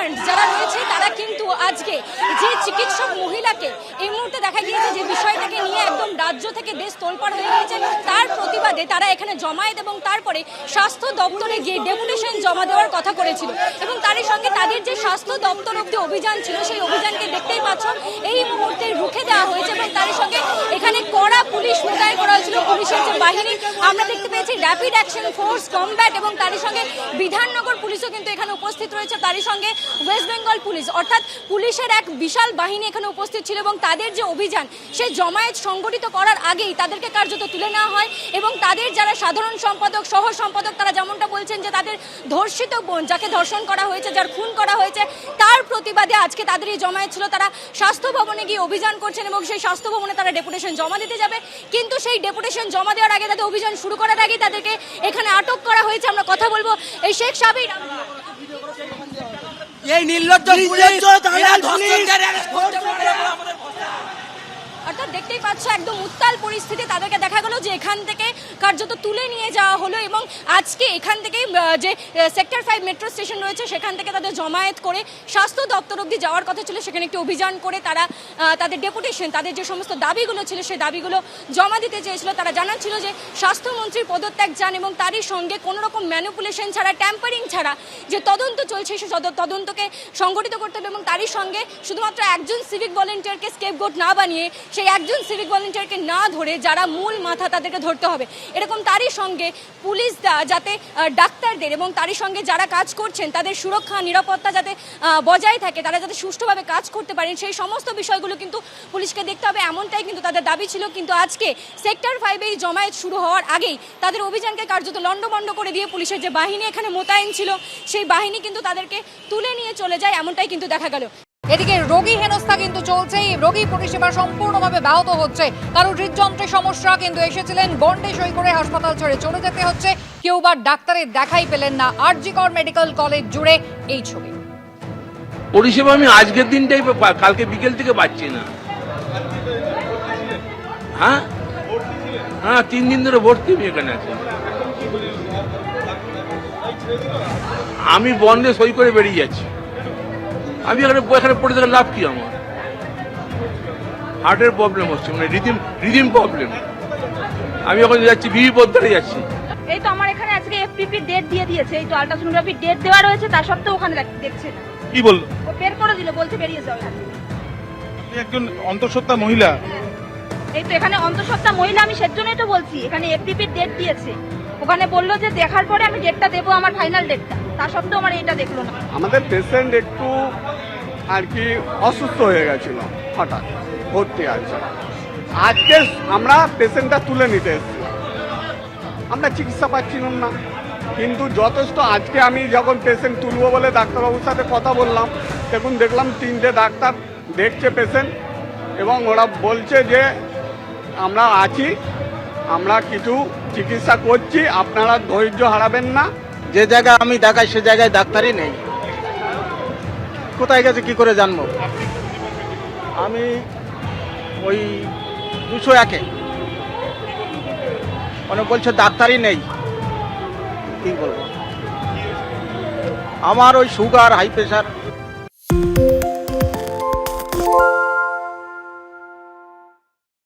Concern যারা রয়েছে তারা কিন্তু আজকে যে চিকিৎসক মহিলাকে এই মুহূর্তে দেখা গিয়েছে যে বিষয়টাকে নিয়ে একদম রাজ্য থেকে দেশ তোলপাড় হয়ে গিয়েছে, তার প্রতিবাদে তারা এখানে জমায়েত এবং তারপরে স্বাস্থ্য দপ্তরে গিয়ে ডেপুটেশন জমা দেওয়ার কথা করেছিল। এবং তারই সঙ্গে তাদের যে স্বাস্থ্য দপ্তর অব্দি অভিযান ছিল সেই অভিযানকে দেখতেই পাচ্ছ এই মুহূর্তে রুখে দেওয়া হয়েছে এবং তারই সঙ্গে এখানে কড়া পুলিশ মোতায়েন করা হয়েছিল। পুলিশের যে বাহিনী আমরা দেখতে পেয়েছি র্যাপিড অ্যাকশন ফোর্স, কমব্যাট এবং তারই সঙ্গে বিধাননগর পুলিশও কিন্তু এখানে উপস্থিত রয়েছে, তারই সঙ্গে ওয়েস্ট বেঙ্গল পুলিশ, অর্থাৎ পুলিশের এক বিশাল বাহিনী এখানে উপস্থিত ছিল এবং তাদের যে অভিযান সেই জমায়েত সংগঠিত করার আগেই তাদেরকে কার্যত তুলে নেওয়া হয় এবং তাদের যারা সাধারণ সম্পাদক, সহ সম্পাদক, তারা যেমনটা বলছেন যে তাদের ধর্ষিত বোন যাকে ধর্ষণ করা হয়েছে, যার খুন করা হয়েছে, তার প্রতিবাদে আজকে তাদের এই জমায়েত ছিল। তারা স্বাস্থ্য ভবনে গিয়ে অভিযান করছেন এবং সেই স্বাস্থ্য ভবনে তারা ডেপুটেশন জমা দিতে যাবে, কিন্তু সেই ডেপুটেশন জমা দেওয়ার আগে তাদের অভিযান শুরু করার আগেই তাদেরকে এখানে আটক করা হয়েছে। আমরা কথা বলবো এই শেখ সাবির। এই নির্লজ্জ অর্থাৎ দেখতেই পাচ্ছ একদম উত্তাল পরিস্থিতি, তাদেরকে দেখা গেল যে এখান থেকে কার্যত তুলে নিয়ে যাওয়া হলো এবং আজকে এখান থেকে যে সেক্টর 5 মেট্রো স্টেশন রয়েছে সেখান থেকে তাদের জমায়েত করে স্বাস্থ্য দপ্তর অব্দি যাওয়ার কথা ছিল, সেখানে একটি অভিযান করে তারা তাদের ডেপুটেশন, তাদের যে সমস্ত দাবিগুলো ছিল সেই দাবিগুলো জমা দিতে চেয়েছিল। তারা জানাচ্ছিল যে স্বাস্থ্যমন্ত্রীর পদত্যাগ চান এবং তারই সঙ্গে কোনো রকম ম্যানিপুলেশন ছাড়া, ট্যাম্পারিং ছাড়া যে তদন্ত চলছে সেই তদন্তকে সংগঠিত করতে হবে এবং তারই সঙ্গে শুধুমাত্র একজন সিভিক ভলেন্টিয়ারকে স্কেপগোট না বানিয়ে সেই একজন সিভিক ভলেন্টিয়ারকে না ধরে যারা মূল মাথা তাদেরকে ধরতে হবে, এরকম তারই সঙ্গে পুলিশ যাতে ডাক্তারদের এবং তারই সঙ্গে যারা কাজ করছেন তাদের সুরক্ষা নিরাপত্তা যাতে বজায় থাকে, তারা যাতে সুষ্ঠুভাবে কাজ করতে পারেন সেই সমস্ত বিষয়গুলো কিন্তু পুলিশকে দেখতে হবে, এমনটাই কিন্তু তাদের দাবি ছিল। কিন্তু আজকে সেক্টর 5 এই জমায়েত শুরু হওয়ার আগেই তাদের অভিযানকে কার্যত লণ্ডভণ্ড করে দিয়ে পুলিশের যে বাহিনী এখানে মোতায়েন ছিল সেই বাহিনী কিন্তু তাদেরকে তুলে নিয়ে চলে যায়, এমনটাই কিন্তু দেখা গেল। এদিকে রোগী হেনস্থা কিন্তু চলছেই, রোগী পরিষেবা সম্পূর্ণভাবে ব্যাহত হচ্ছে। কারণ হৃদযন্ত্রের সমস্যা কিন্তু এসেছিলেন, বন্ডে সই করে হাসপাতাল ছেড়ে চলে যেতে হচ্ছে, কেউ বা ডাক্তারের দেখাই পেলেন না। আরজিকর মেডিকেল কলেজ জুড়ে এই ছবি। পরিষেবা আমি আজকের দিনটাই কালকে বিকেল থেকে পাচ্ছি না। হ্যাঁ হ্যাঁ 3 দিন ধরে ভর্তি আমি এখানে আছি। আমি বন্ডে সই করে বেরিয়ে যাচ্ছি, আমি এখানে পড়ে থাকার লাভ কি? আমার হার্টের প্রবলেম হচ্ছে, মানে রিদিম প্রবলেম। আমি এখন যাচ্ছি বিবি পদ্মারে যাচ্ছি। এই তো আমার এখানে আজকে এফপিপি ডেট দিয়ে দিয়েছে, এই তো আলট্রাসোনোগ্রাফি ডেট দেওয়া রয়েছে, তার সত্ত্বেও ওখানে দেখছে না। কি বললো? ও বের করে দিল, বলছে বেরিয়ে যাও এখান থেকে। আপনি একজন অন্তঃসত্ত্বা মহিলা। এই তো এখানে অন্তঃসত্ত্বা মহিলা, আমি সেজন্যই তো বলছি এখানে এফপিপি ডেট দিয়েছে, ওখানে বললো যে দেখার পরে আমি ডেটটা দেবো, আমার ফাইনাল ডেটটা, তার সত্ত্বেও আমার এটা দেখলো না। আমাদের পেশেন্ট একটু আর কি অসুস্থ হয়ে গেছিল, হঠাৎ ভর্তি আছে। আজকে আমরা পেশেন্টটা তুলে নিতে এসেছি, আমরা চিকিৎসা পাচ্ছিলাম না, কিন্তু যথেষ্ট আজকে আমি যখন পেশেন্ট তুলবো বলে ডাক্তারবাবুর সাথে কথা বললাম, দেখলাম 3টে ডাক্তার দেখছে পেশেন্ট এবং ওরা বলছে যে আমরা আছি, আমরা কিছু চিকিৎসা করছি, আপনারা ধৈর্য হারাবেন না। যে জায়গায় আমি দেখাই সে জায়গায় ডাক্তারই নেই, কোথায় গেছে কি করে জানবো? আমি ওই 201-এ, মানে বলছে ডাক্তারই নেই। কি বলবো, আমার ওই সুগার, হাই প্রেশার